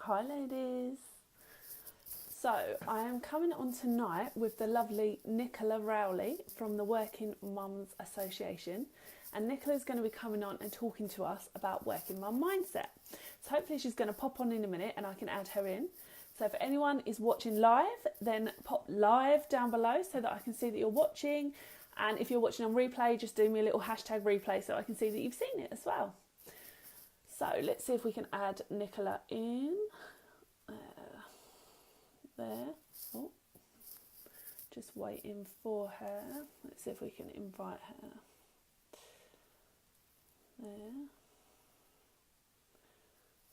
Hi ladies. So I am coming on tonight with the lovely Nicola Rowley from the Working Mums Association, and Nicola's going to be coming on and talking to us about working mum mindset. So hopefully she's going to pop on in a minute and I can add her in. So if anyone is watching live, then pop live down below so that I can see that you're watching, and if you're watching on replay, just do me a little hashtag replay so I can see that you've seen it as well. So let's see if we can add Nicola in. There. Oh, just waiting for her. Let's see if we can invite her.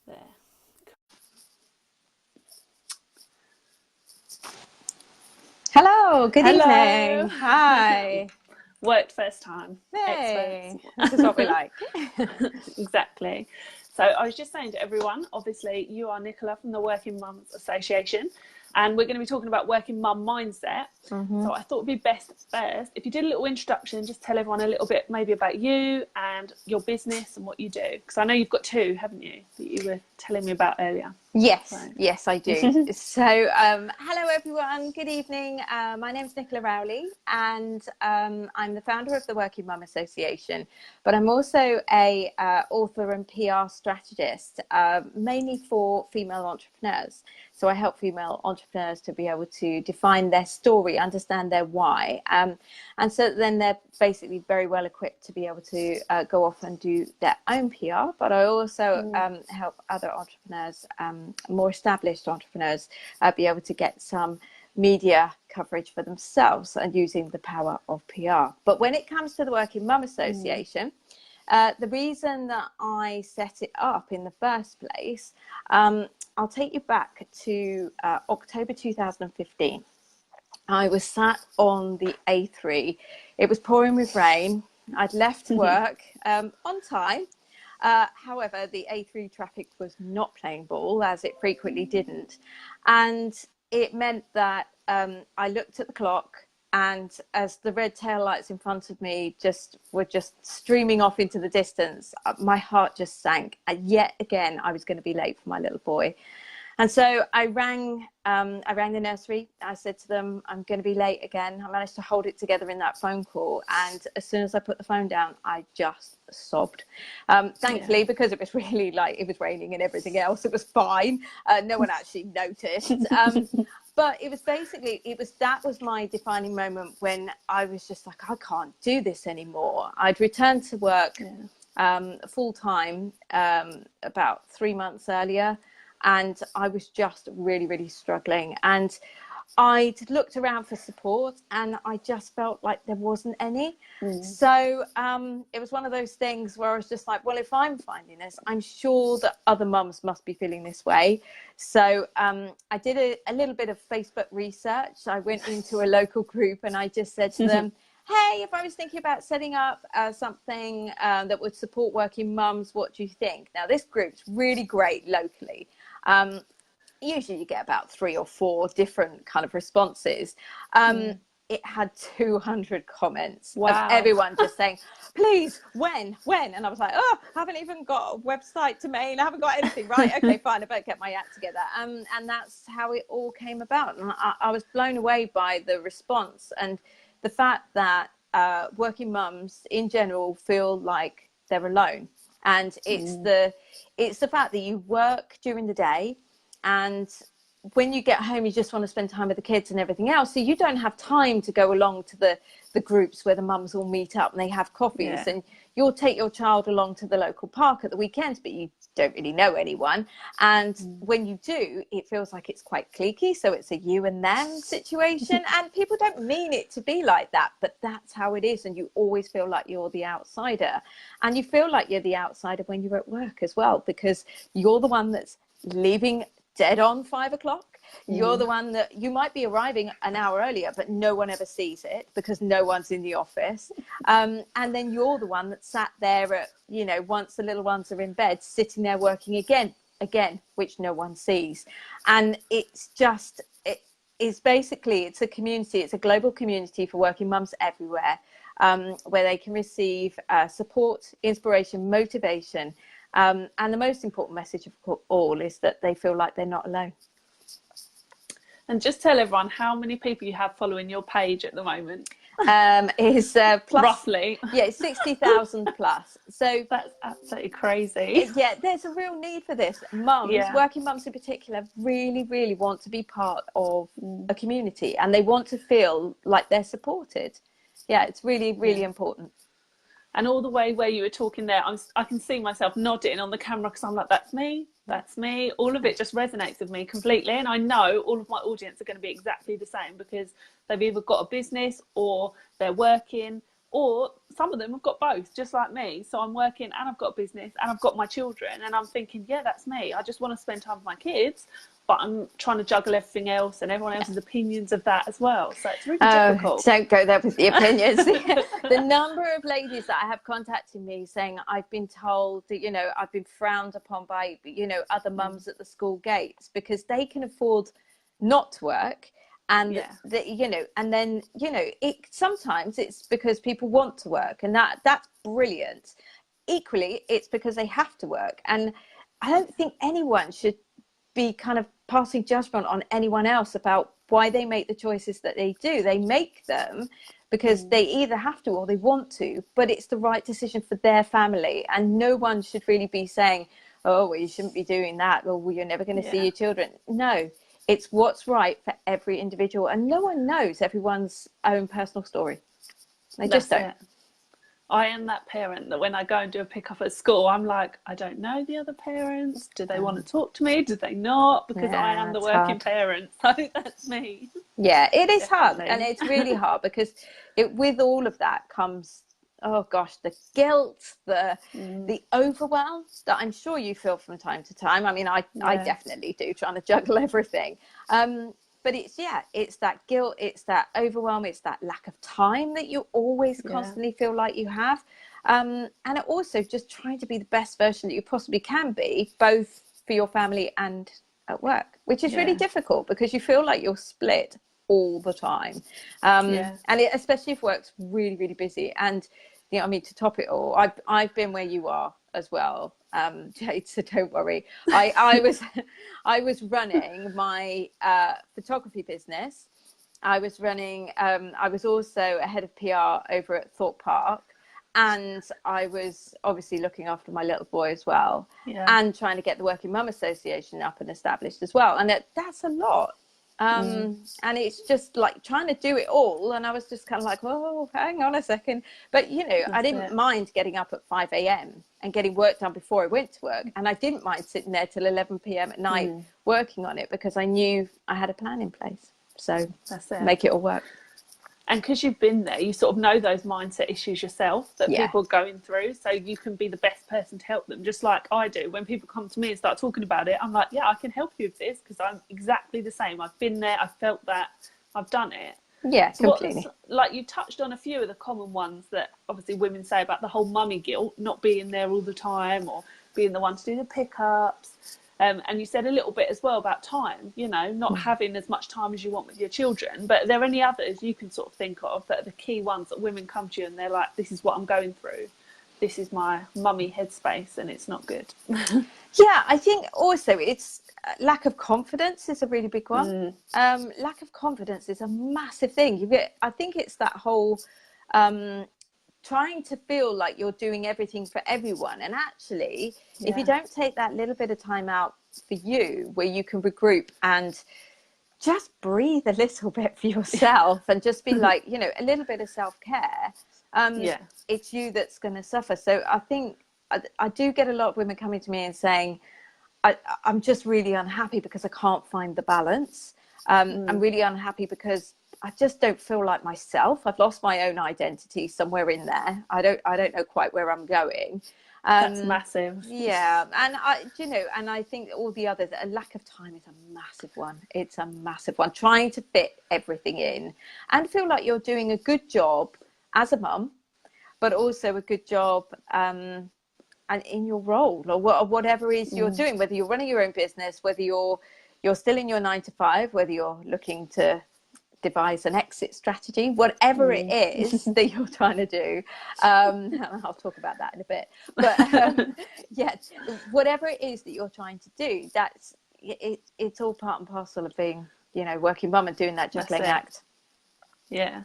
There. Hello, good Hello. evening. Hi. Worked first time. Hey, Experts. this is what we like. Exactly. So I was just saying to everyone, obviously you are Nicola from the Working Mums Association, and we're going to be talking about working mum mindset. So I thought it'd be best first if you did a little introduction, just tell everyone a little bit maybe about you and your business and what you do, because I know you've got two, haven't you, that you were telling me about earlier. Yes, I do. So, hello everyone, good evening. My name is Nicola Rowley, and I'm the founder of the Working Mum Association, but I'm also a author and PR strategist, mainly for female entrepreneurs. So I help female entrepreneurs to be able to define their story, understand their why, and so then they're basically very well equipped to be able to go off and do their own PR. But I also help other entrepreneurs, more established entrepreneurs, be able to get some media coverage for themselves and using the power of PR. But when it comes to the Working Mum Association, the reason that I set it up in the first place, I'll take you back to October 2015. I was sat on the A3. It was pouring with rain. I'd left work on time. However, the A3 traffic was not playing ball, as it frequently didn't. And it meant that I looked at the clock, and as the red tail lights in front of me were just streaming off into the distance, my heart just sank. And yet again, I was going to be late for my little boy. And so I rang the nursery. I said to them, I'm going to be late again. I managed to hold it together in that phone call. And as soon as I put the phone down, I just sobbed. Thankfully, because it was really it was raining and everything else, it was fine. No one actually noticed. But it was basically, that was my defining moment when I was just like, I can't do this anymore. I'd returned to work full time about 3 months earlier. And I was just really, really struggling. And I'd looked around for support and I just felt like there wasn't any. So it was one of those things where I was just like, well, if I'm finding this, I'm sure that other mums must be feeling this way. So I did a little bit of Facebook research. I went into a local group and I just said to them, hey, if I was thinking about setting up something that would support working mums, what do you think? Now, this group's really great locally. Usually you get about 3 or 4 different kind of responses. It had 200 comments of everyone just saying, please, when? And I was like, oh, I haven't even got a website to main. I haven't got anything. Right. Okay, fine. I better get my act together. And that's how it all came about. And I was blown away by the response and the fact that working mums in general feel like they're alone. And it's the fact that you work during the day, and when you get home, you just want to spend time with the kids and everything else. So you don't have time to go along to the groups where the mums all meet up and they have coffees. And you'll take your child along to the local park at the weekends, but you don't really know anyone. And when you do, it feels like it's quite cliquey. So it's a you and them situation. And people don't mean it to be like that, but that's how it is. And you always feel like you're the outsider. And you feel like you're the outsider when you're at work as well, because you're the one that's leaving dead on 5 o'clock. You're the one that you might be arriving an hour earlier, but no one ever sees it because no one's in the office. And then you're the one that sat there at, once the little ones are in bed, sitting there working again, which no one sees. And it's just, it's a community. It's a global community for working mums everywhere, where they can receive support, inspiration, motivation, And the most important message of all is that they feel like they're not alone. And just tell everyone how many people you have following your page at the moment. Is plus, roughly, yeah, 60,000 plus. So that's absolutely crazy. Yeah, there's a real need for this. Mums, Yeah. working mums in particular, really, really want to be part of a community, and they want to feel like they're supported. Yeah, it's really, really important. And all the way where you were talking there, I can see myself nodding on the camera because I'm like, that's me. All of it just resonates with me completely. And I know all of my audience are going to be exactly the same, because they've either got a business or they're working, or some of them have got both, just like me. So I'm working and I've got a business and I've got my children, and I'm thinking, yeah, that's me. I just want to spend time with my kids, but I'm trying to juggle everything else and everyone else's opinions of that as well. So it's really difficult. Don't go there with the opinions. The number of ladies that I have contacted me saying, I've been told that, you know, I've been frowned upon by, you know, other mums at the school gates because they can afford not to work. And you know, and then, you know, sometimes it's because people want to work, and that's brilliant. Equally, it's because they have to work. And I don't think anyone should be kind of passing judgment on anyone else about why they make the choices that they do. They make them because they either have to or they want to, but it's the right decision for their family. And no one should really be saying, oh, well, you shouldn't be doing that, or well, you're never going to see your children. No, it's what's right for every individual, and no one knows everyone's own personal story. They just don't. I am that parent that when I go and do a pick up at school, I'm like, I don't know the other parents. Do they want to talk to me? Do they not? Because I am the working parent. So that's me. Yeah, it is hard. And it's really hard because with all of that comes, oh gosh, the guilt, the overwhelm that I'm sure you feel from time to time. I mean, I definitely do, trying to juggle everything. But it's that guilt, it's that overwhelm, it's that lack of time that you always constantly feel like you have. And also just trying to be the best version that you possibly can be, both for your family and at work, which is really difficult because you feel like you're split all the time. And especially if work's really, really busy. And, you know, I mean, to top it all, I've been where you are as well, Jade, so don't worry. I was running my photography business. I was running, I was also a head of PR over at Thorpe Park, and I was obviously looking after my little boy as well, and trying to get the Working Mum Association up and established as well. And that's a lot. And it's just like trying to do it all, and I was just kind of like, oh, hang on a second. But you know, I didn't mind getting up at 5 a.m. and getting work done before I went to work, and I didn't mind sitting there till 11 p.m. at night working on it because I knew I had a plan in place. So that's it. Make it all work. And because you've been there, you sort of know those mindset issues yourself that people are going through, so you can be the best person to help them, just like I do. When people come to me and start talking about it, I'm like, yeah, I can help you with this because I'm exactly the same. I've been there, I've felt that, I've done it. Yeah, completely. Like you touched on a few of the common ones that obviously women say about the whole mummy guilt, not being there all the time or being the one to do the pickups. And you said a little bit as well about time, you know, not having as much time as you want with your children. But are there any others you can sort of think of that are the key ones that women come to you and they're like, this is what I'm going through. This is my mummy headspace and it's not good. Yeah, I think also it's lack of confidence is a really big one. Lack of confidence is a massive thing. I think it's that whole trying to feel like you're doing everything for everyone, and actually if you don't take that little bit of time out for you where you can regroup and just breathe a little bit for yourself and just be like, you know, a little bit of self-care, it's you that's going to suffer. So I think I do get a lot of women coming to me and saying, I'm just really unhappy because I can't find the balance. I'm really unhappy because I just don't feel like myself. I've lost my own identity somewhere in there. I don't know quite where I'm going. That's massive. Yeah, and I think all the others, a lack of time is a massive one. It's a massive one. Trying to fit everything in and feel like you're doing a good job as a mum, but also a good job and in your role or whatever it is you're doing, whether you're running your own business, whether you're still in your 9 to 5, whether you're looking to devise an exit strategy, whatever it is that you're trying to do. I'll talk about that in a bit. But yeah, whatever it is that you're trying to do, it's all part and parcel of being, you know, working mum and doing that juggling act. Yeah.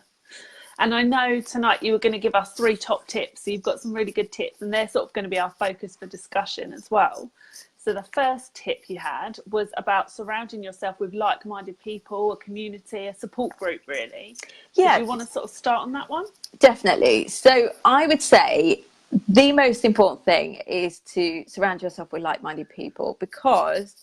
And I know tonight you were going to give us 3 top tips. So you've got some really good tips, and they're sort of going to be our focus for discussion as well. So the first tip you had was about surrounding yourself with like-minded people, a community, a support group, really. Yeah. Do you want to sort of start on that one? Definitely. So I would say the most important thing is to surround yourself with like-minded people, because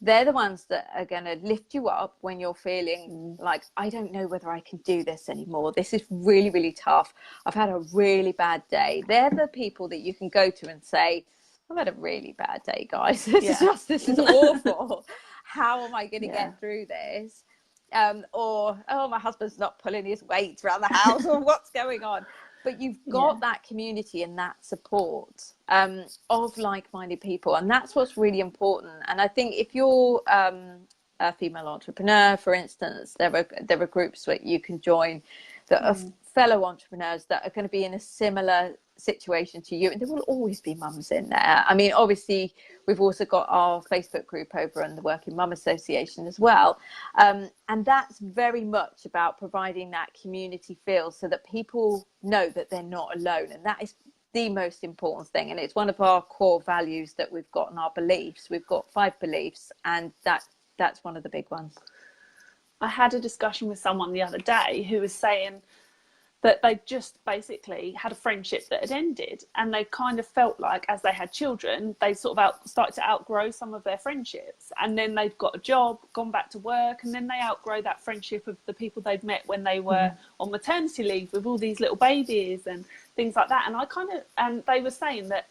they're the ones that are going to lift you up when you're feeling like, I don't know whether I can do this anymore. This is really, really tough. I've had a really bad day. They're the people that you can go to and say, I've had a really bad day, guys. This is awful. How am I going to get through this? Or, oh, my husband's not pulling his weight around the house, or what's going on? But you've got that community and that support of like-minded people, and that's what's really important. And I think if you're a female entrepreneur, for instance, there are groups that you can join that are fellow entrepreneurs that are going to be in a similar situation to you, and there will always be mums in there. I mean, obviously we've also got our Facebook group over on the Working Mum Association as well, and that's very much about providing that community feel so that people know that they're not alone, and that is the most important thing. And it's one of our core values that we've got in our beliefs. We've got 5 beliefs, and that's one of the big ones. I had a discussion with someone the other day who was saying that they just basically had a friendship that had ended, and they kind of felt like as they had children, they sort of started to outgrow some of their friendships, and then they've got a job, gone back to work, and then they outgrow that friendship of the people they'd met when they were on maternity leave with all these little babies and things like that. And they were saying that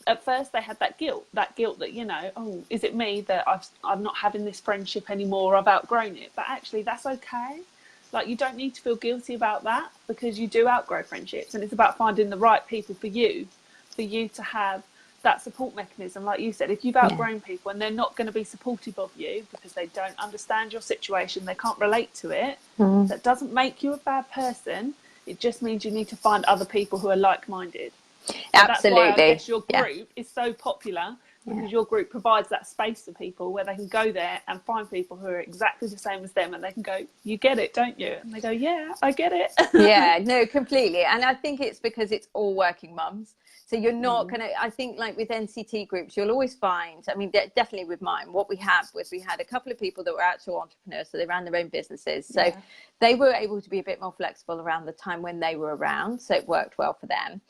at first they had that guilt that, you know, oh, is it me that I'm not having this friendship anymore, I've outgrown it. But actually that's okay. Like, you don't need to feel guilty about that, because you do outgrow friendships, and it's about finding the right people for you to have that support mechanism. Like you said, if you've outgrown people and they're not going to be supportive of you because they don't understand your situation, they can't relate to it, that doesn't make you a bad person. It just means you need to find other people who are like-minded. Absolutely. That's why I guess your group is so popular, because your group provides that space for people where they can go there and find people who are exactly the same as them, and they can go, you get it, don't you? And they go, yeah, I get it. Yeah, no, completely. And I think it's because it's all working mums. So you're not going to, I think, like with NCT groups, you'll always find, I mean, definitely with mine, what we had was we had a couple of people that were actual entrepreneurs, so they ran their own businesses. So they were able to be a bit more flexible around the time when they were around. So it worked well for them.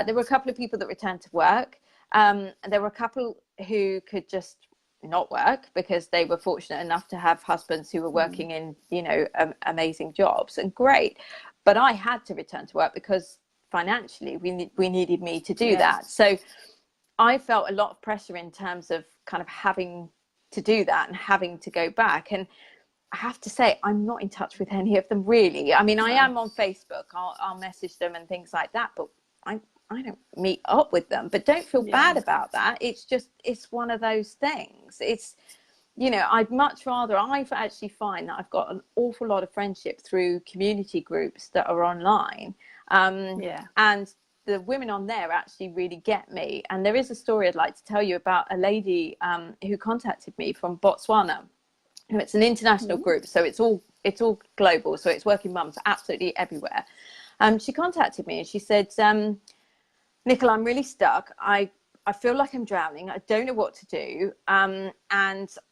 There were a couple of people that returned to work. And there were a couple who could just not work because they were fortunate enough to have husbands who were working in, you know, amazing jobs, and great. But I had to return to work because financially we needed me to do that. So I felt a lot of pressure in terms of kind of having to do that and having to go back. And I have to say, I'm not in touch with any of them really. I mean, I am on Facebook. I'll message them and things like that, but I don't meet up with them. But don't feel bad about that. It's just, it's one of those things. It's, you know, I've actually find that I've got an awful lot of friendship through community groups that are online. And the women on there actually really get me. And there is a story I'd like to tell you about a lady who contacted me from Botswana. It's an international group, so it's all global. So it's working mums absolutely everywhere. She contacted me and she said, Nicola, I'm really stuck. I feel like I'm drowning. I don't know what to do. And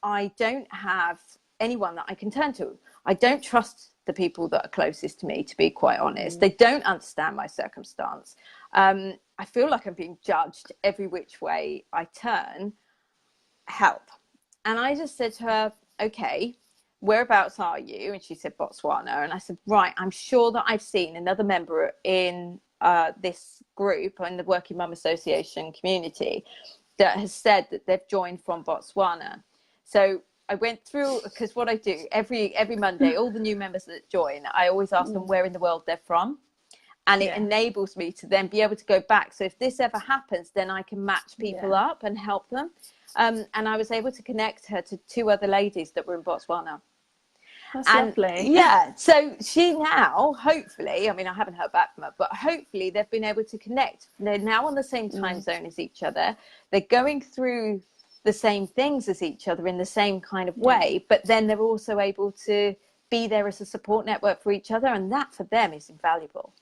I don't have anyone that I can turn to. I don't trust the people that are closest to me, to be quite honest. They don't understand my circumstance. I feel like I'm being judged every which way I turn. Help. And I just said to her, okay, whereabouts are you? And she said Botswana. And I said, right, I'm sure that I've seen another member in this group in the Working Mum Association community that has said that they've joined from Botswana. So I went through, because what I do every Monday, all the new members that join, I always ask them where in the world they're from. And it enables me to then be able to go back. So if this ever happens, then I can match people up and help them. And I was able to connect her to 2 other ladies that were in Botswana. That's And lovely. yeah, so she now, hopefully, I mean, I haven't heard back from her, but hopefully they've been able to connect. They're now on the same time zone as each other. They're going through the same things as each other in the same kind of way, but then they're also able to be there as a support network for each other. And that for them is invaluable.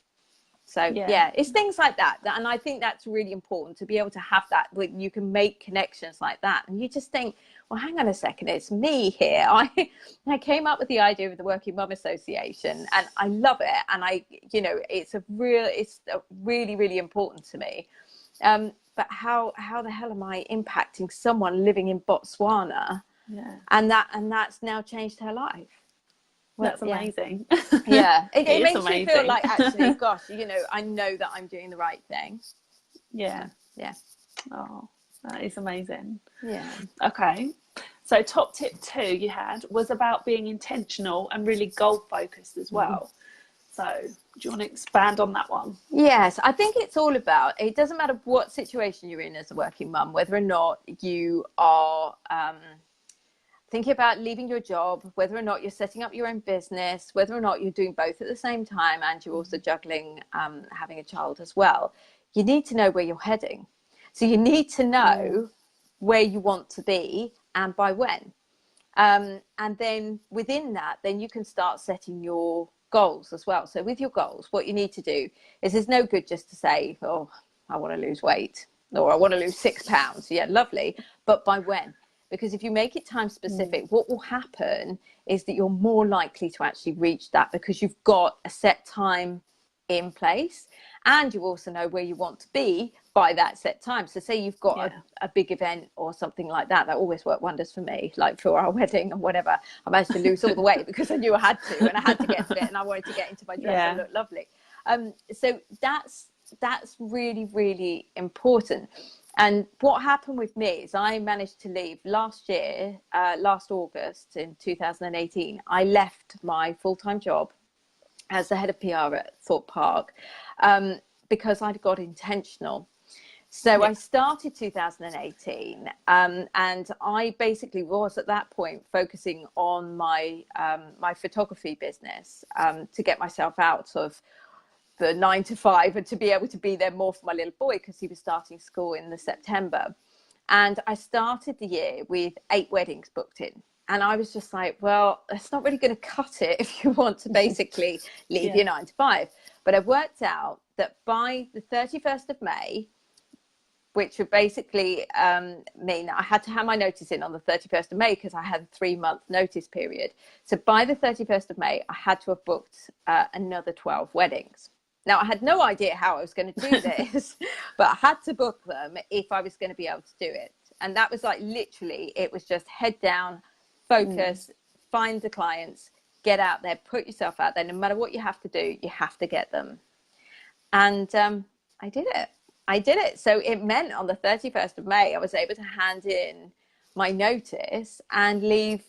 So yeah, it's things like that. And I think that's really important to be able to have that, where you can make connections like that. And you just think, well, hang on a second, it's me here. I came up with the idea of the Working Mum Association, and I love it. And it's really, really important to me. But how the hell am I impacting someone living in Botswana? Yeah. And that's now changed her life. Well, that's amazing. Yeah, it makes amazing. you feel like, actually, gosh, I know that I'm doing the right thing. Yeah. Yeah. Oh, that is amazing. Yeah. Okay. So top tip 2 you had was about being intentional and really goal focused as well. So do you want to expand on that one? Yes, I think it's all about, it doesn't matter what situation you're in as a working mum, whether or not you are thinking about leaving your job, whether or not you're setting up your own business, whether or not you're doing both at the same time, and you're also juggling having a child as well. You need to know where you're heading. So you need to know where you want to be and by when. And then within that, then you can start setting your goals as well. So with your goals, what you need to do is, there's no good just to say, oh, I want to lose weight, or I want to lose 6 pounds. Yeah, lovely. But by when? Because if you make it time specific, what will happen is that you're more likely to actually reach that, because you've got a set time in place, and you also know where you want to be by that set time. So say you've got a big event or something like that always worked wonders for me, like for our wedding and whatever. I managed to lose all the weight because I knew I had to, and I had to get fit, and I wanted to get into my dress and look lovely. So that's really, really important. And what happened with me is, I managed to leave last year, last August in 2018. I left my full-time job as the head of PR at Thorpe Park because I'd got intentional. So I started 2018, and I basically was at that point focusing on my my photography business to get myself out of the 9 to 5 and to be able to be there more for my little boy, because he was starting school in the September. And I started the year with 8 weddings booked in. And I was just like, well, that's not really going to cut it if you want to basically leave your 9 to 5. But I worked out that by the 31st of May, which would basically mean I had to have my notice in on the 31st of May, because I had a 3-month notice period. So by the 31st of May, I had to have booked another 12 weddings. Now, I had no idea how I was going to do this, but I had to book them if I was going to be able to do it. And that was like, literally, it was just head down, focus, find the clients, get out there, put yourself out there. No matter what you have to do, you have to get them. And I did it. So it meant on the 31st of May, I was able to hand in my notice and leave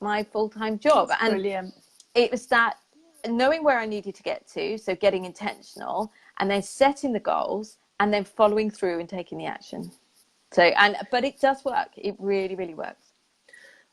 my full-time job. That's brilliant. It was that knowing where I needed to get to, so getting intentional, and then setting the goals, and then following through and taking the action. But it does work. It really, really works.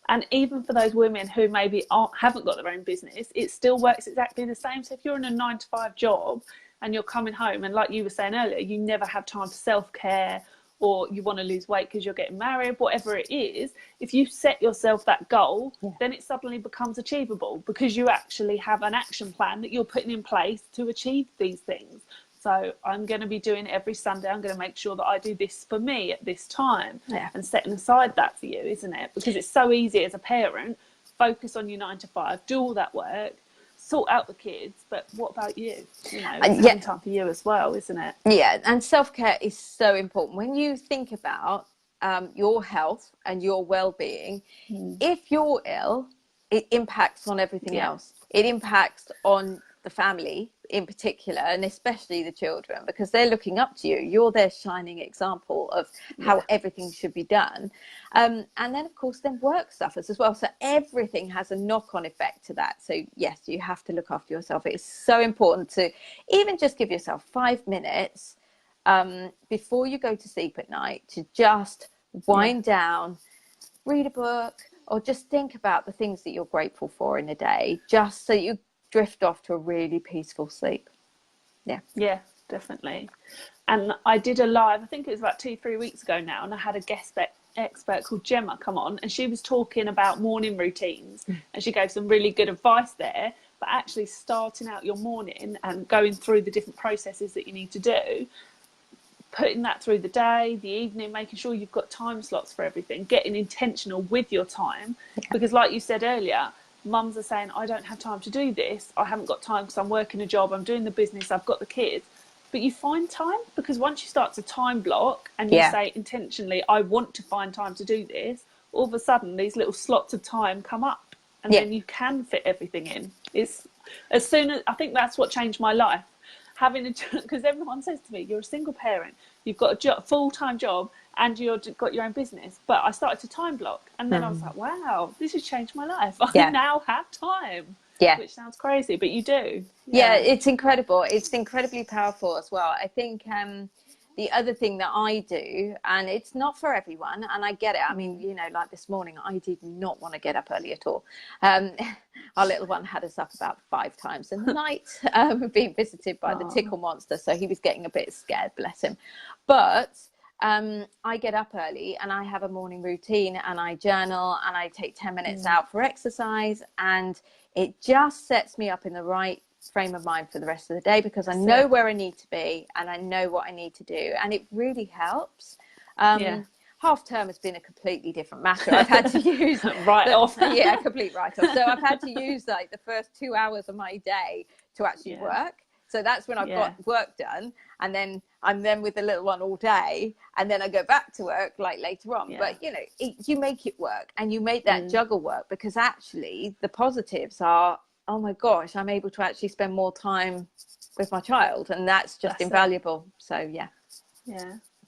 And even for those women who maybe haven't got their own business, it still works exactly the same. So if you're in a 9 to 5 job and you're coming home, and like you were saying earlier, you never have time for self-care, or you want to lose weight because you're getting married, whatever it is, if you set yourself that goal, then it suddenly becomes achievable, because you actually have an action plan that you're putting in place to achieve these things. So I'm going to be doing it every Sunday. I'm going to make sure that I do this for me at this time, and setting aside that for you, isn't it? Because it's so easy as a parent, focus on your 9 to 5, do all that work, sort out the kids, but what about you? It's time for you as well, isn't it? Yeah, and self-care is so important. When you think about your health and your well-being, if you're ill, it impacts on everything else. It impacts on the family in particular, and especially the children, because they're looking up to you. You're their shining example of how everything should be done. And then, of course, then work suffers as well. So everything has a knock-on effect to that. So yes, you have to look after yourself. It's so important to even just give yourself 5 minutes before you go to sleep at night to just wind down, read a book, or just think about the things that you're grateful for in a day, just so you drift off to a really peaceful sleep. Yeah, definitely. And I did a live, I think it was about 2-3 weeks ago now, and I had a guest expert called Gemma come on, and she was talking about morning routines, and she gave some really good advice there. But actually starting out your morning and going through the different processes that you need to do, putting that through the day, the evening, making sure you've got time slots for everything, getting intentional with your time. Because like you said earlier, mums are saying, I don't have time to do this. I haven't got time because I'm working a job, I'm doing the business, I've got the kids. But you find time, because once you start to time block and you say intentionally, I want to find time to do this, all of a sudden these little slots of time come up, and then you can fit everything in. It's as soon as, I think that's what changed my life. Having a, because everyone says to me, you're a single parent, you've got a full-time job, and you've got your own business. But I started to time block, and then I was like, wow, this has changed my life. I now have time. Which sounds crazy, but you do. Yeah, it's incredible. It's incredibly powerful as well. I think the other thing that I do, and it's not for everyone, and I get it. I mean, you know, like this morning, I did not want to get up early at all. Our little one had us up about 5 times in the night, being visited by the tickle monster. So he was getting a bit scared, bless him. But I get up early and I have a morning routine, and I journal, and I take 10 minutes out for exercise, and it just sets me up in the right frame of mind for the rest of the day, because I know where I need to be and I know what I need to do, and it really helps. Half term has been a completely different matter. I've had to use complete write-off. So I've had to use like the first 2 hours of my day to actually work. So that's when I've got work done, and then I'm then with the little one all day, and then I go back to work like later on. But you know, you make it work, and you make that juggle work, because actually the positives are, oh my gosh, I'm able to actually spend more time with my child, and that's invaluable. So yeah.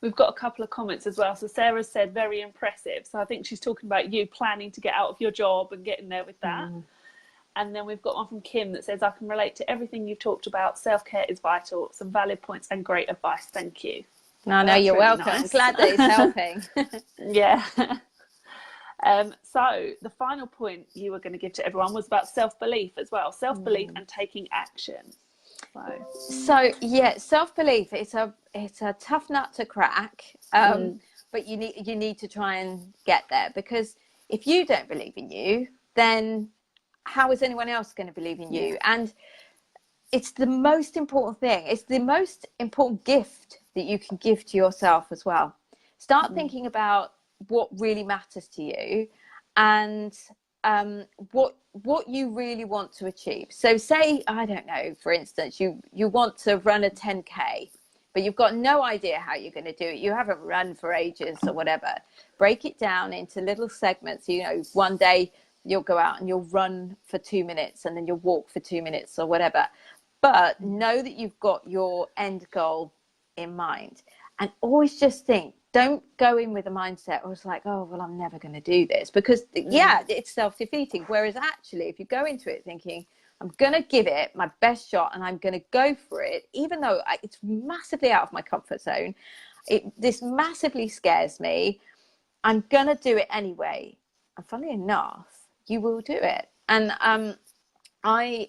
We've got a couple of comments as well. So Sarah said, very impressive. So I think she's talking about you planning to get out of your job and getting there with that. And then we've got one from Kim that says, I can relate to everything you've talked about. Self-care is vital. Some valid points and great advice. Thank you. No, you're really welcome. Nice. I'm glad that it's helping. So the final point you were going to give to everyone was about self-belief as well. Self-belief and taking action. So yeah, self-belief, it's a tough nut to crack, but you need to try and get there, because if you don't believe in you, then how is anyone else going to believe in you? And it's the most important thing. It's the most important gift that you can give to yourself as well. Start thinking about what really matters to you, and what you really want to achieve. So say, I don't know, for instance, you want to run a 10K, but you've got no idea how you're going to do it. You haven't run for ages or whatever. Break it down into little segments. You know, one day you'll go out and you'll run for 2 minutes, and then you'll walk for 2 minutes or whatever. But know that you've got your end goal in mind, and always just think, don't go in with a mindset where it's like, oh, well, I'm never going to do this, because it's self-defeating. Whereas actually, if you go into it thinking, I'm going to give it my best shot and I'm going to go for it, even though it's massively out of my comfort zone, this massively scares me, I'm going to do it anyway. And funnily enough, you will do it. And I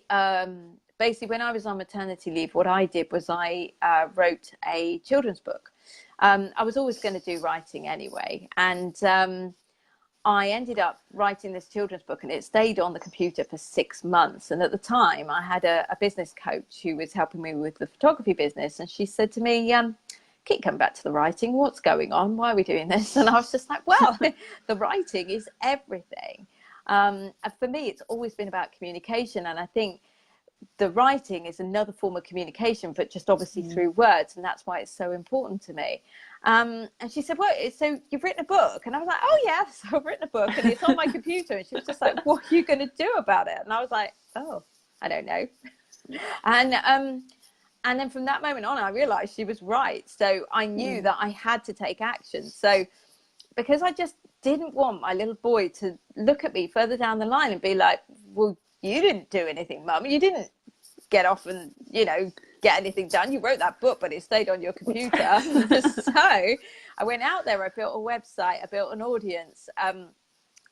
basically, when I was on maternity leave, what I did was I wrote a children's book. I was always going to do writing anyway, and I ended up writing this children's book, and it stayed on the computer for 6 months. And at the time, I had a business coach who was helping me with the photography business, and she said to me, keep coming back to the writing. What's going on? Why are we doing this? And I was just like, well, the writing is everything. And for me, it's always been about communication, and I think the writing is another form of communication, but just obviously through words, and that's why it's so important to me. And she said, well, so you've written a book? And I was like, oh yeah, so I've written a book, and it's on my computer. And she was just like, what are you going to do about it? And I was like, oh, I don't know. And then from that moment on, I realized she was right. So I knew that I had to take action. So because I just didn't want my little boy to look at me further down the line and be like, well, you didn't do anything, Mum. You didn't get off and, get anything done. You wrote that book, but it stayed on your computer. So I went out there. I built a website. I built an audience.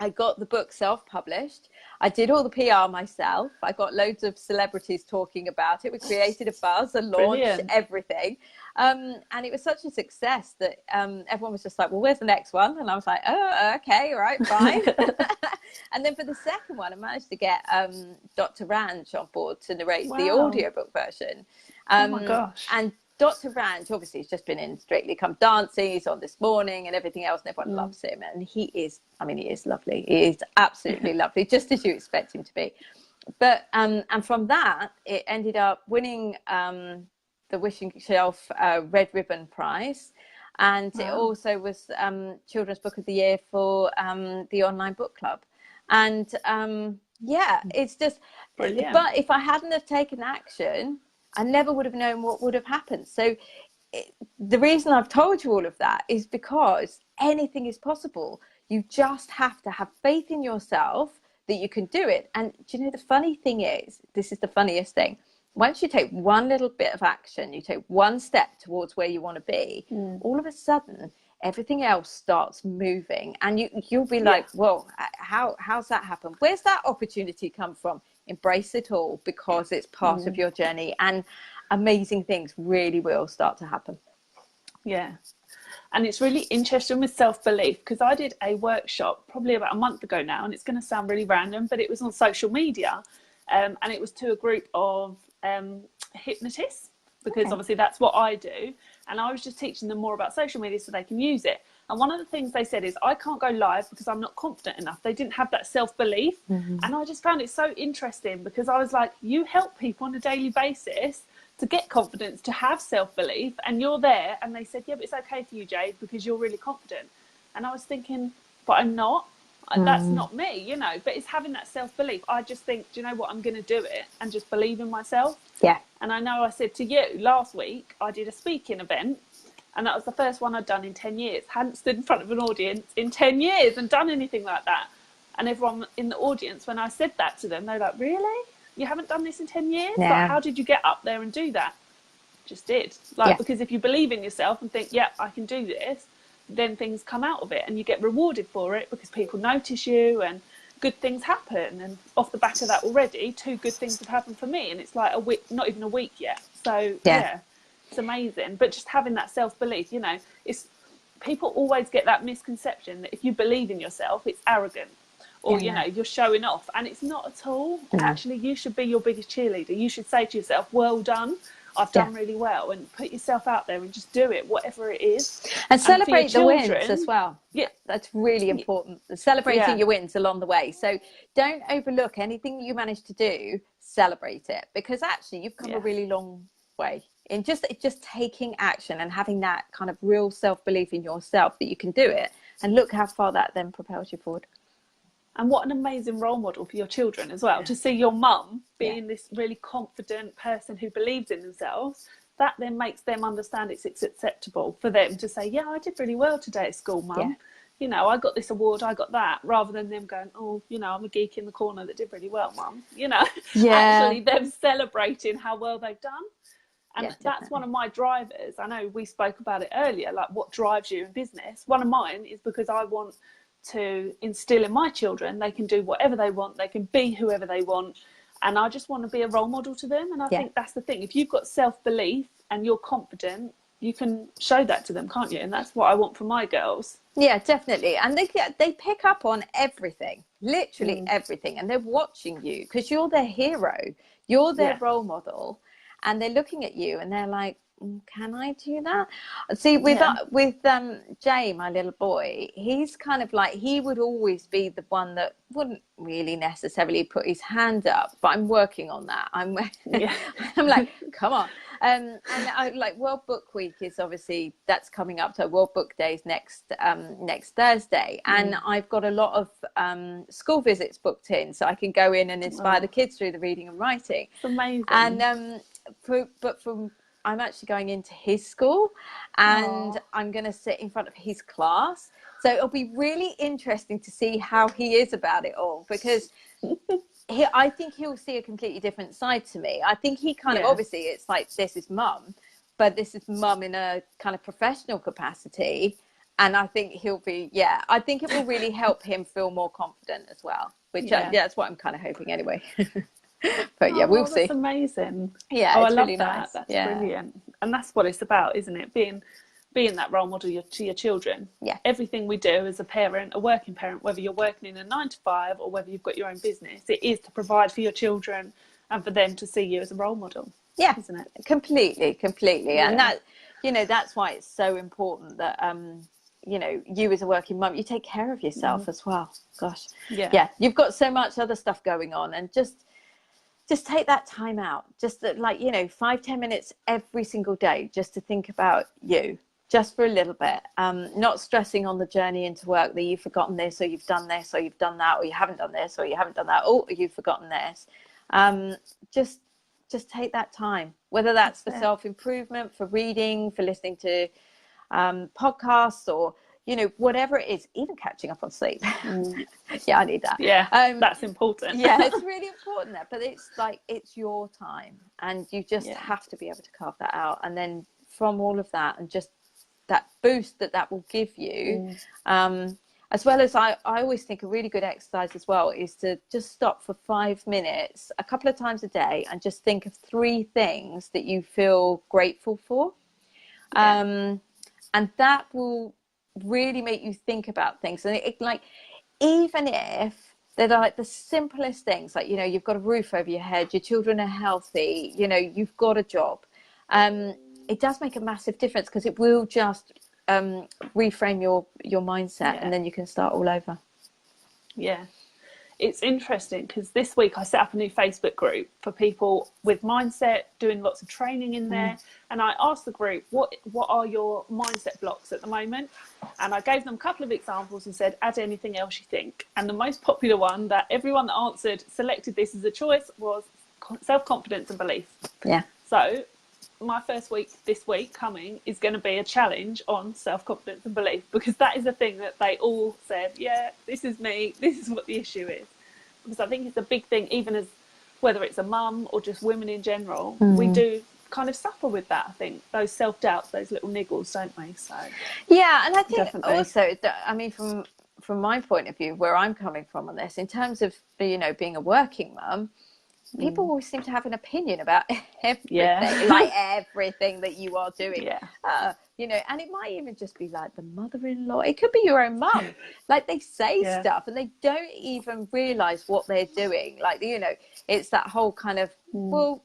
I got the book self-published. I did all the PR myself. I got loads of celebrities talking about it. We created a buzz, a launch, Brilliant. everything. And it was such a success that everyone was just like, well, where's the next one? And I was like, oh, okay, all right, fine. And then for the second one, I managed to get Dr. Ranj on board to narrate the audiobook version. Oh my gosh. And Dr. Ranj, obviously, he's just been in Strictly Come Dancing. He's on This Morning and everything else, and everyone loves him. And he is lovely. He is absolutely lovely, just as you expect him to be. But and from that, it ended up winning the Wishing Shelf Red Ribbon Prize. And it also was Children's Book of the Year for the Online Book Club. And it's just brilliant. But if I hadn't have taken action, I never would have known what would have happened. So the reason I've told you all of that is because anything is possible. You just have to have faith in yourself that you can do it. And do you know, the funny thing is, this is the funniest thing. Once you take one little bit of action, you take one step towards where you want to be, all of a sudden, everything else starts moving. And you'll be like, whoa, how's that happen? Where's that opportunity come from? Embrace it all, because it's part of your journey, and amazing things really will start to happen. Yeah. And it's really interesting with self-belief, because I did a workshop probably about a month ago now, and it's going to sound really random, but it was on social media, and it was to a group of hypnotists, because obviously that's what I do, and I was just teaching them more about social media so they can use it. And one of the things they said is, I can't go live because I'm not confident enough. They didn't have that self-belief. And I just found it so interesting, because I was like, you help people on a daily basis to get confidence, to have self-belief, and you're there. And they said, yeah, but it's okay for you, Jade, because you're really confident. And I was thinking, but I'm not. That's not me, you know. But it's having that self-belief. I just think, do you know what, I'm going to do it and just believe in myself. Yeah. And I know I said to you last week, I did a speaking event, and that was the first one I'd done in 10 years. Hadn't stood in front of an audience in 10 years and done anything like that. And everyone in the audience, when I said that to them, they're like, really? You haven't done this in 10 years? Yeah. Like, how did you get up there and do that? Just did. Because if you believe in yourself and think, yeah, I can do this, then things come out of it, and you get rewarded for it, because people notice you and good things happen. And off the back of that already, 2 good things have happened for me. And it's like a week, not even a week yet. So, yeah. It's amazing. But just having that self-belief, you know, it's, people always get that misconception that if you believe in yourself, it's arrogant, or you know, you're showing off, and it's not at all. Actually, you should be your biggest cheerleader. You should say to yourself, well done, I've done really well, and put yourself out there and just do it, whatever it is, and celebrate the wins as well. That's really important, celebrating your wins along the way. So don't overlook anything you manage to do. Celebrate it, because actually you've come a really long way in just taking action and having that kind of real self-belief in yourself that you can do it. And look how far that then propels you forward. And what an amazing role model for your children as well, to see your mum being this really confident person who believes in themselves. That then makes them understand it's acceptable for them to say, yeah, I did really well today at school, mum. You know, I got this award, I got that, rather than them going, oh, you know, I'm a geek in the corner that did really well, mum. You know, actually them celebrating how well they've done. And that's one of my drivers. I know we spoke about it earlier, like what drives you in business. One of mine is because I want to instill in my children they can do whatever they want, they can be whoever they want, and I just want to be a role model to them. And I think that's the thing, if you've got self-belief and you're confident, you can show that to them, can't you? And that's what I want for my girls. Yeah, definitely. And they pick up on everything, literally everything, and they're watching you because you're their hero, you're their role model, and they're looking at you and they're like, can I do that? See, with Jay, my little boy, he's kind of like, he would always be the one that wouldn't really necessarily put his hand up, but I'm working on that. I'm like, come on. And I like World Book Week is obviously, that's coming up. So World Book Day is next Thursday, and I've got a lot of school visits booked in, so I can go in and inspire the kids through the reading and writing. It's amazing. And I'm actually going into his school, and I'm going to sit in front of his class. So it'll be really interesting to see how he is about it all, because I think he'll see a completely different side to me. I think he kind of, obviously it's like, this is mum, but this is mum in a kind of professional capacity. And I think I think it will really help him feel more confident as well, which that's what I'm kind of hoping anyway. But yeah, we'll see. That's amazing. Yeah, I it's love really that. nice. That's brilliant. And that's what it's about, isn't it? Being that role model to your children. Yeah. Everything we do as a parent, a working parent, whether you're working in a 9 to 5 or whether you've got your own business, it is to provide for your children and for them to see you as a role model. Yeah, isn't it? Completely. Yeah. And that, that's why it's so important that you as a working mum, you take care of yourself as well. Gosh. Yeah. You've got so much other stuff going on, and just take that time out, just 5-10 minutes every single day, just to think about you, just for a little bit. Not stressing on the journey into work that you've forgotten this, or you've done this, or you've done that, or you haven't done this, or you haven't done that, or you've forgotten this. Just take that time, whether that's for self-improvement, for reading, for listening to podcasts, or whatever it is, even catching up on sleep. Yeah, I need that. Yeah, that's important. Yeah, it's really important that, but it's your time, and you just have to be able to carve that out. And then from all of that, and just that boost that will give you, as well as I always think a really good exercise as well is to just stop for 5 minutes a couple of times a day and just think of 3 things that you feel grateful for. And that will really make you think about things. And even if they're like the simplest things, like you've got a roof over your head, your children are healthy, you've got a job, it does make a massive difference, because it will just reframe your mindset, and then you can start all over. It's interesting because this week I set up a new Facebook group for people with mindset, doing lots of training in there. And I asked the group, what are your mindset blocks at the moment? And I gave them a couple of examples and said, add anything else you think. And the most popular one that everyone that answered selected this as a choice was self-confidence and belief. Yeah. So my first week this week coming is going to be a challenge on self-confidence and belief, because that is a thing that they all said, this is me, this is what the issue is. Because I think it's a big thing, even as whether it's a mum or just women in general, we do kind of suffer with that. I think those self-doubts, those little niggles, don't we? So yeah, and I think also that, I mean, from my point of view, where I'm coming from on this, in terms of being a working mum, people always seem to have an opinion about everything, like everything that you are doing. And it might even just be like the mother-in-law. It could be your own mum. Like they say stuff and they don't even realise what they're doing. Like, it's that whole kind of, well,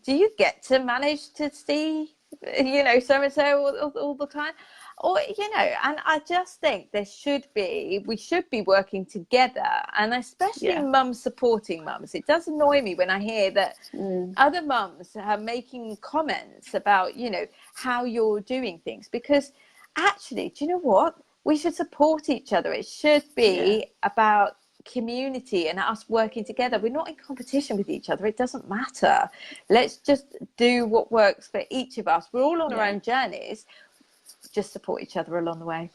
do you get to manage to see, so-and-so all the time? Or, and I just think we should be working together, and especially mums supporting mums. It does annoy me when I hear that other mums are making comments about, how you're doing things, because actually, do you know what? We should support each other. It should be about community and us working together. We're not in competition with each other. It doesn't matter. Let's just do what works for each of us. We're all on our own journeys. Just support each other along the way.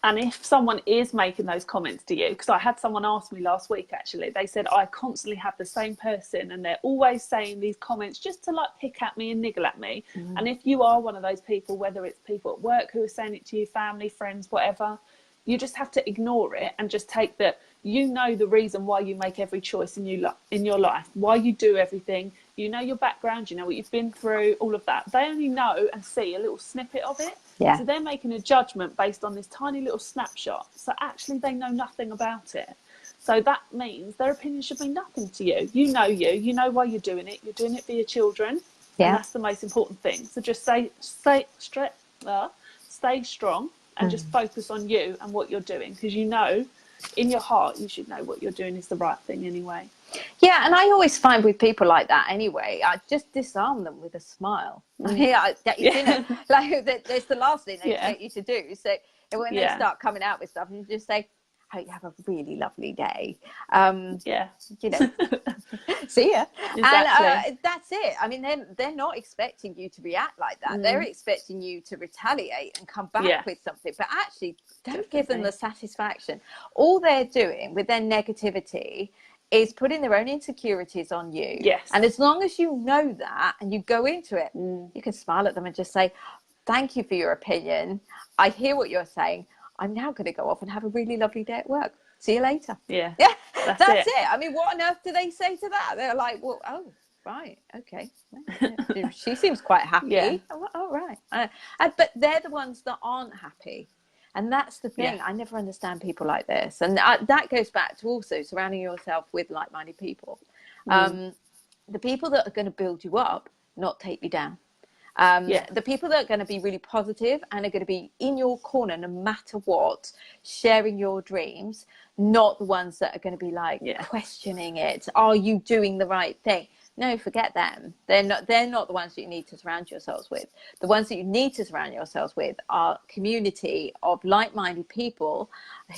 And if someone is making those comments to you, because I had someone ask me last week, actually, they said, I constantly have the same person and they're always saying these comments just to pick at me and niggle at me. And if you are one of those people, whether it's people at work who are saying it to you, family, friends, whatever, you just have to ignore it and just take that, the reason why you make every choice in your life, why you do everything, your background, what you've been through, all of that. They only know and see a little snippet of it. So they're making a judgment based on this tiny little snapshot. So actually they know nothing about it. So that means their opinion should mean nothing to you. You know why you're doing it. You're doing it for your children. And that's the most important thing. So just stay strong and just focus on you and what you're doing, because in your heart you should know what you're doing is the right thing anyway. Yeah, and I always find with people like that anyway, I just disarm them with a smile. That's the last thing they get you to do. So when they start coming out with stuff, you just say, I hope you have a really lovely day. See ya. Exactly. And that's it. I mean, they're not expecting you to react like that. They're expecting you to retaliate and come back with something. But actually, don't give them the satisfaction. All they're doing with their negativity is putting their own insecurities on you. Yes. And as long as you know that and you go into it, you can smile at them and just say, Thank you for your opinion. I hear what you're saying. I'm now going to go off and have a really lovely day at work. See you later. Yeah. Yeah, That's that's it. it. I mean, what on earth do they say to that? They're like, well, oh, right, okay. She seems quite Yeah. happy. Oh, right. But they're the ones that aren't happy. And that's the thing. Yeah. I never understand people like this. And that goes back to also surrounding yourself with like-minded people. The people that are going to build you up, not take you down. Yeah. The people that are going to be really positive and are going to be in your corner no matter what, sharing your dreams, not the ones that are going to be like questioning it. Are you doing the right thing? No, forget them. They're not the ones that you need to surround yourselves with. The ones that you need to surround yourselves with are community of like-minded people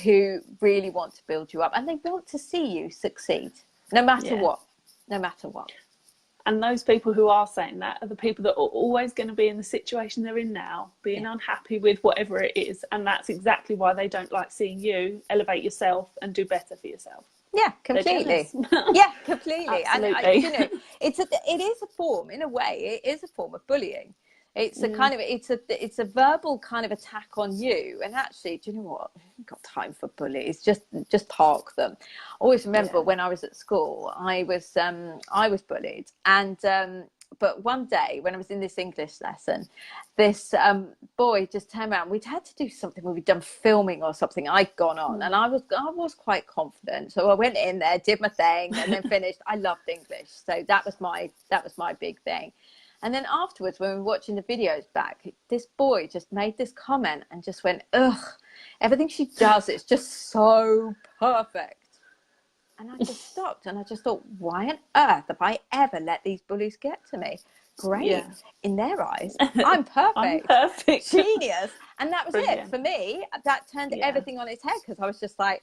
who really want to build you up, and they want to see you succeed no matter what. No matter what. And those people who are saying that are the people that are always going to be in the situation they're in now, being unhappy with whatever it is. And that's exactly why they don't like seeing you elevate yourself and do better for yourself. Yeah, completely. Yeah, completely. Absolutely. And it is a form, in a way, it is a form of bullying. It's a kind of, it's a verbal kind of attack on you. And actually, do you know what? I haven't got time for bullies. Just park them. I always remember when I was at school, I was bullied. And, but one day when I was in this English lesson, this boy just turned around. We'd had to do something where we'd done filming or something. I'd gone on and I was quite confident. So I went in there, did my thing and then finished. I loved English. So that was my big thing. And then afterwards, when we were watching the videos back, this boy just made this comment and just went, ugh, everything she does is just so perfect. And I just stopped and I just thought, why on earth have I ever let these bullies get to me? Great. Yeah. In their eyes, I'm perfect. I'm perfect. Genius. And that was Brilliant. it. For me, that turned everything on its head because I was just like,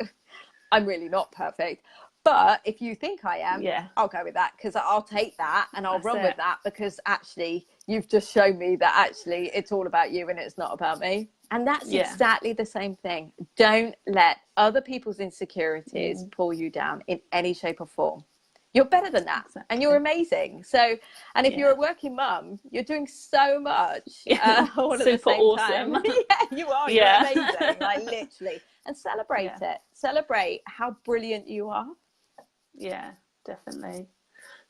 I'm really not perfect. But if you think I am, I'll go with that because I'll take that and I'll run with that because actually you've just shown me that actually it's all about you and it's not about me. And that's exactly the same thing. Don't let other people's insecurities pull you down in any shape or form. You're better than that and you're amazing. So, and if you're a working mum, you're doing so much all at the same awesome. time. You are. You're amazing, like literally. And celebrate it. Celebrate how brilliant you are. Yeah, definitely.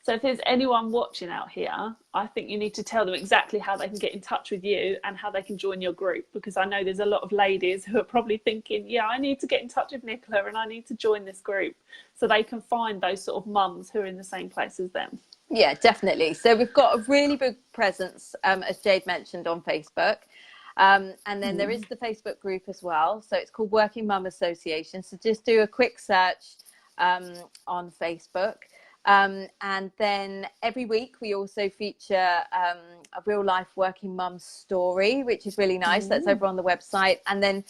So if there's anyone watching out here, I think you need to tell them exactly how they can get in touch with you and how they can join your group, because I know there's a lot of ladies who are probably thinking, yeah, I need to get in touch with Nicola and I need to join this group, so they can find those sort of mums who are in the same place as them. Yeah, definitely. So we've got a really big presence, as Jade mentioned, on Facebook. And then there is the Facebook group as well. So it's called Working Mum Association. So just do a quick search on Facebook. And then every week we also feature a real life working mum story, which is really nice. That's over on the website. And then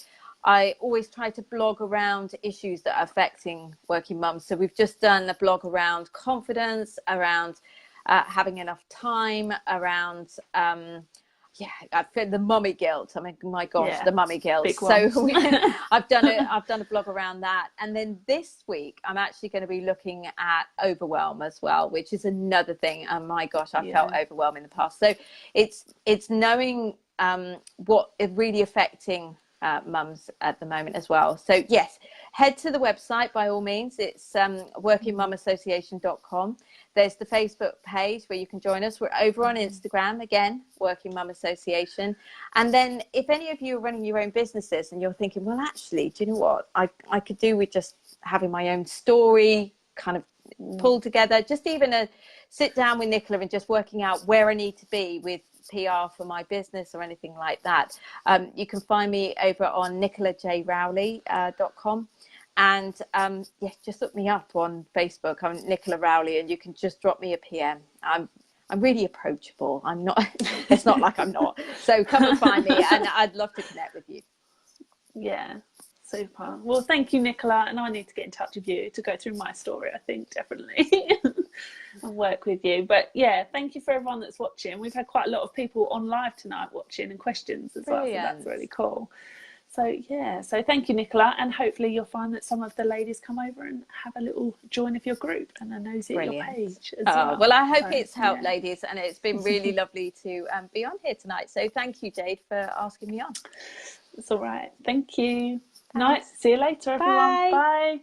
I always try to blog around issues that are affecting working mums. So we've just done a blog around confidence, around having enough time, around I feel the mummy guilt. I mean, my gosh, the mummy guilt. So I've done a blog around that. And then this week, I'm actually going to be looking at overwhelm as well, which is another thing. Oh my gosh, I felt overwhelmed in the past. So it's knowing what is really affecting mums at the moment as well. So yes, head to the website by all means. It's workingmumassociation.com. There's the Facebook page where you can join us. We're over on Instagram, again, Working Mum Association. And then if any of you are running your own businesses and you're thinking, well, actually, do you know what? I could do with just having my own story kind of pulled together, just even a sit down with Nicola and just working out where I need to be with PR for my business or anything like that. You can find me over on nicolajrowley.com. And just look me up on Facebook. I'm Nicola Rowley, and you can just drop me a PM. I'm really approachable. I'm not. It's not like I'm not. So come and find me, and I'd love to connect with you. Yeah, super. Well, thank you, Nicola. And I need to get in touch with you to go through my story. I think definitely and work with you. But yeah, thank you for everyone that's watching. We've had quite a lot of people on live tonight watching and questions as well. So that's really cool. So yeah, so thank you, Nicola, and hopefully you'll find that some of the ladies come over and have a little join of your group and a nosy at your Brilliant. page as Oh, well. well, I hope So, it's helped, yeah. ladies, and it's been really lovely to be on here tonight. So thank you, Jade, for asking me on. It's all right. Thank you. Night. Thanks. See you later, everyone. Bye. Bye.